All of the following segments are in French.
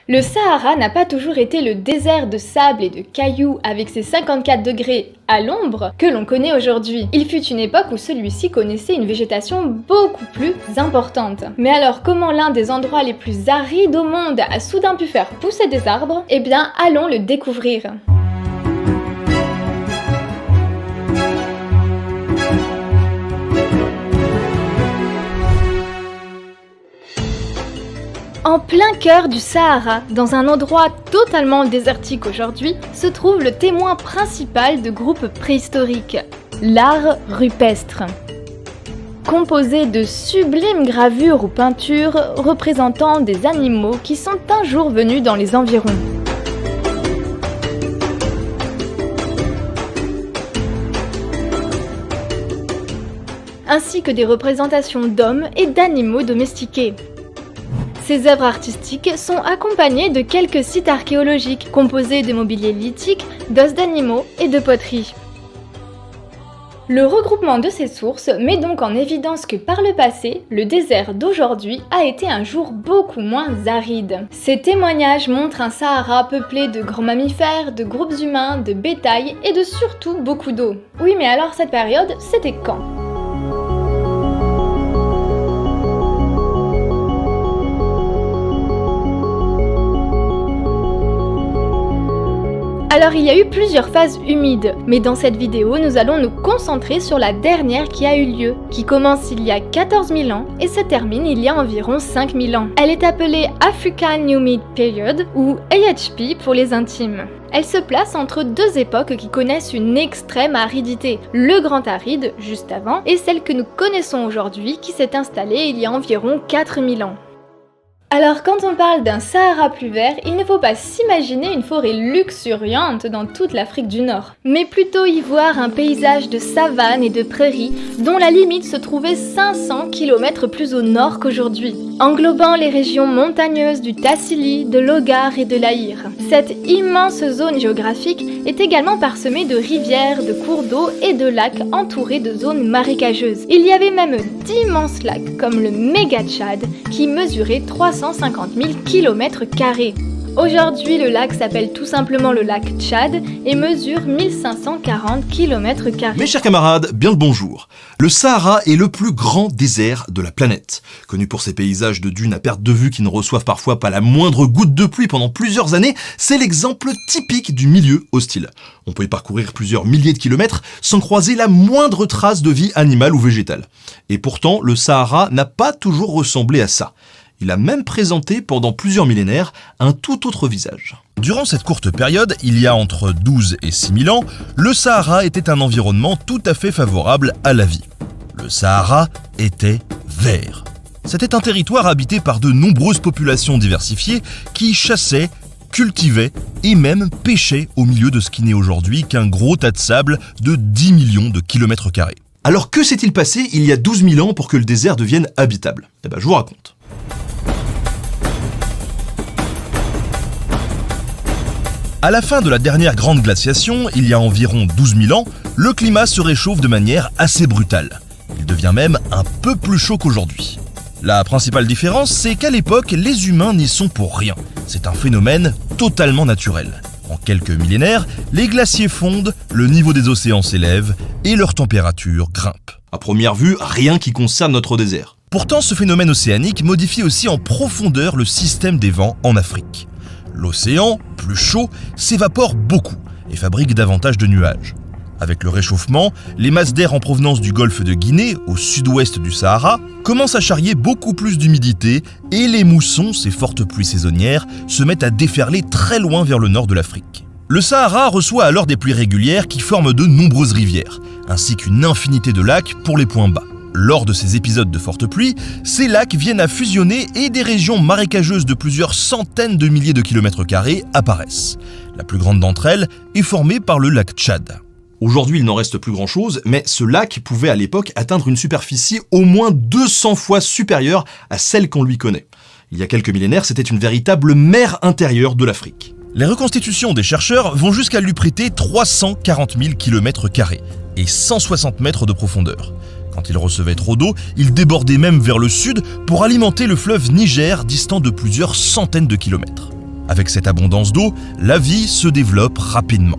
Le Sahara n'a pas toujours été le désert de sable et de cailloux avec ses 54 degrés à l'ombre que l'on connaît aujourd'hui. Il fut une époque où celui-ci connaissait une végétation beaucoup plus importante. Mais alors comment l'un des endroits les plus arides au monde a soudain pu faire pousser des arbres? Eh bien, allons le découvrir. En plein cœur du Sahara, dans un endroit totalement désertique aujourd'hui, se trouve le témoin principal de groupes préhistoriques, l'art rupestre. Composé de sublimes gravures ou peintures représentant des animaux qui sont un jour venus dans les environs. Ainsi que des représentations d'hommes et d'animaux domestiqués. Ces œuvres artistiques sont accompagnées de quelques sites archéologiques composés de mobilier lithique, d'os d'animaux et de poteries. Le regroupement de ces sources met donc en évidence que par le passé, le désert d'aujourd'hui a été un jour beaucoup moins aride. Ces témoignages montrent un Sahara peuplé de grands mammifères, de groupes humains, de bétail et de surtout beaucoup d'eau. Oui, mais alors cette période, c'était quand ? Alors il y a eu plusieurs phases humides, mais dans cette vidéo nous allons nous concentrer sur la dernière qui a eu lieu, qui commence il y a 14 000 ans et se termine il y a environ 5 000 ans. Elle est appelée African Humid Period ou AHP pour les intimes. Elle se place entre deux époques qui connaissent une extrême aridité, le Grand Aride juste avant et celle que nous connaissons aujourd'hui qui s'est installée il y a environ 4 000 ans. Alors quand on parle d'un Sahara plus vert, il ne faut pas s'imaginer une forêt luxuriante dans toute l'Afrique du Nord, mais plutôt y voir un paysage de savane et de prairies dont la limite se trouvait 500 km plus au nord qu'aujourd'hui, englobant les régions montagneuses du Tassili, de l'Ogar et de l'Aïr. Cette immense zone géographique est également parsemée de rivières, de cours d'eau et de lacs entourés de zones marécageuses. Il y avait même d'immenses lacs comme le Méga Tchad qui mesurait 350 000 km². Aujourd'hui, le lac s'appelle tout simplement le lac Tchad et mesure 1540 km². Mes chers camarades, bien le bonjour. Le Sahara est le plus grand désert de la planète. Connu pour ses paysages de dunes à perte de vue qui ne reçoivent parfois pas la moindre goutte de pluie pendant plusieurs années, c'est l'exemple typique du milieu hostile. On peut y parcourir plusieurs milliers de kilomètres sans croiser la moindre trace de vie animale ou végétale. Et pourtant, le Sahara n'a pas toujours ressemblé à ça. Il a même présenté pendant plusieurs millénaires un tout autre visage. Durant cette courte période, il y a entre 12 et 6 000 ans, le Sahara était un environnement tout à fait favorable à la vie. Le Sahara était vert. C'était un territoire habité par de nombreuses populations diversifiées qui chassaient, cultivaient et même pêchaient au milieu de ce qui n'est aujourd'hui qu'un gros tas de sable de 10 millions de kilomètres carrés. Alors que s'est-il passé il y a 12 000 ans pour que le désert devienne habitable ? Eh bien, je vous raconte. À la fin de la dernière grande glaciation, il y a environ 12 000 ans, le climat se réchauffe de manière assez brutale. Il devient même un peu plus chaud qu'aujourd'hui. La principale différence, c'est qu'à l'époque, les humains n'y sont pour rien. C'est un phénomène totalement naturel. En quelques millénaires, les glaciers fondent, le niveau des océans s'élève et leur température grimpe. À première vue, rien qui concerne notre désert. Pourtant, ce phénomène océanique modifie aussi en profondeur le système des vents en Afrique. L'océan, plus chaud, s'évapore beaucoup et fabrique davantage de nuages. Avec le réchauffement, les masses d'air en provenance du golfe de Guinée, au sud-ouest du Sahara, commencent à charrier beaucoup plus d'humidité et les moussons, ces fortes pluies saisonnières, se mettent à déferler très loin vers le nord de l'Afrique. Le Sahara reçoit alors des pluies régulières qui forment de nombreuses rivières, ainsi qu'une infinité de lacs pour les points bas. Lors de ces épisodes de fortes pluies, ces lacs viennent à fusionner et des régions marécageuses de plusieurs centaines de milliers de kilomètres carrés apparaissent. La plus grande d'entre elles est formée par le lac Tchad. Aujourd'hui, il n'en reste plus grand-chose, mais ce lac pouvait à l'époque atteindre une superficie au moins 200 fois supérieure à celle qu'on lui connaît. Il y a quelques millénaires, c'était une véritable mer intérieure de l'Afrique. Les reconstitutions des chercheurs vont jusqu'à lui prêter 340 000 km² et 160 mètres de profondeur. Quand il recevait trop d'eau, il débordait même vers le sud pour alimenter le fleuve Niger, distant de plusieurs centaines de kilomètres. Avec cette abondance d'eau, la vie se développe rapidement.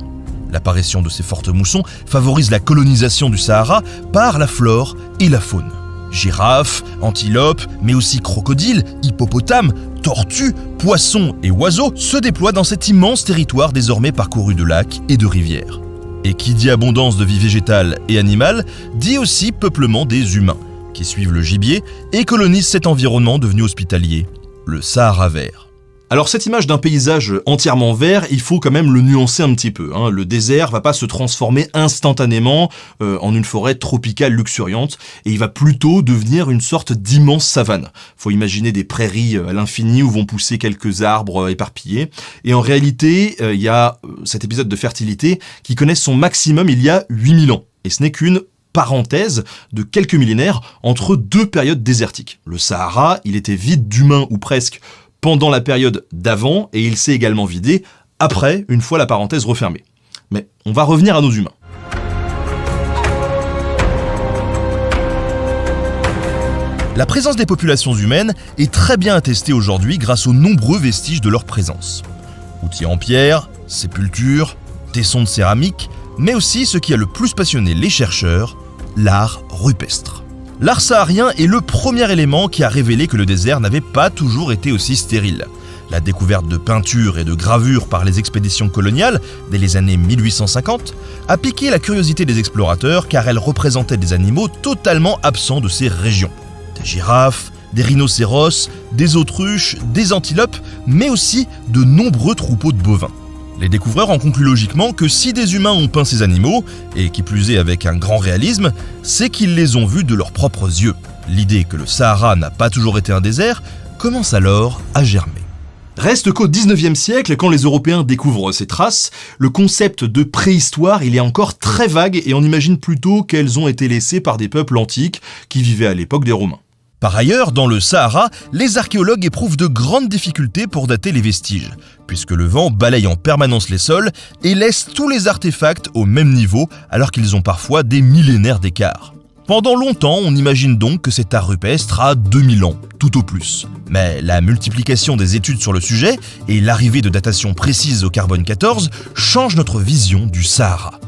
L'apparition de ces fortes moussons favorise la colonisation du Sahara par la flore et la faune. Girafes, antilopes, mais aussi crocodiles, hippopotames, tortues, poissons et oiseaux se déploient dans cet immense territoire désormais parcouru de lacs et de rivières. Et qui dit abondance de vie végétale et animale, dit aussi peuplement des humains, qui suivent le gibier et colonisent cet environnement devenu hospitalier, le Sahara vert. Alors cette image d'un paysage entièrement vert, il faut quand même le nuancer un petit peu. Le désert va pas se transformer instantanément en une forêt tropicale luxuriante, et il va plutôt devenir une sorte d'immense savane. Faut imaginer des prairies à l'infini où vont pousser quelques arbres éparpillés. Et en réalité, il y a cet épisode de fertilité qui connaît son maximum il y a 8000 ans. Et ce n'est qu'une parenthèse de quelques millénaires entre deux périodes désertiques. Le Sahara, il était vide d'humains ou presque pendant la période d'avant, et il s'est également vidé après, une fois la parenthèse refermée. Mais on va revenir à nos humains. La présence des populations humaines est très bien attestée aujourd'hui grâce aux nombreux vestiges de leur présence. Outils en pierre, sépultures, tessons de céramique, mais aussi ce qui a le plus passionné les chercheurs, l'art rupestre. L'art saharien est le premier élément qui a révélé que le désert n'avait pas toujours été aussi stérile. La découverte de peintures et de gravures par les expéditions coloniales, dès les années 1850, a piqué la curiosité des explorateurs car elles représentaient des animaux totalement absents de ces régions. Des girafes, des rhinocéros, des autruches, des antilopes, mais aussi de nombreux troupeaux de bovins. Les découvreurs en concluent logiquement que si des humains ont peint ces animaux, et qui plus est avec un grand réalisme, c'est qu'ils les ont vus de leurs propres yeux. L'idée que le Sahara n'a pas toujours été un désert commence alors à germer. Reste qu'au 19e siècle, quand les Européens découvrent ces traces, le concept de préhistoire il est encore très vague et on imagine plutôt qu'elles ont été laissées par des peuples antiques qui vivaient à l'époque des Romains. Par ailleurs, dans le Sahara, les archéologues éprouvent de grandes difficultés pour dater les vestiges, puisque le vent balaye en permanence les sols et laisse tous les artefacts au même niveau alors qu'ils ont parfois des millénaires d'écart. Pendant longtemps, on imagine donc que cet art rupestre a 2000 ans, tout au plus. Mais la multiplication des études sur le sujet et l'arrivée de datations précises au carbone 14 changent notre vision du Sahara.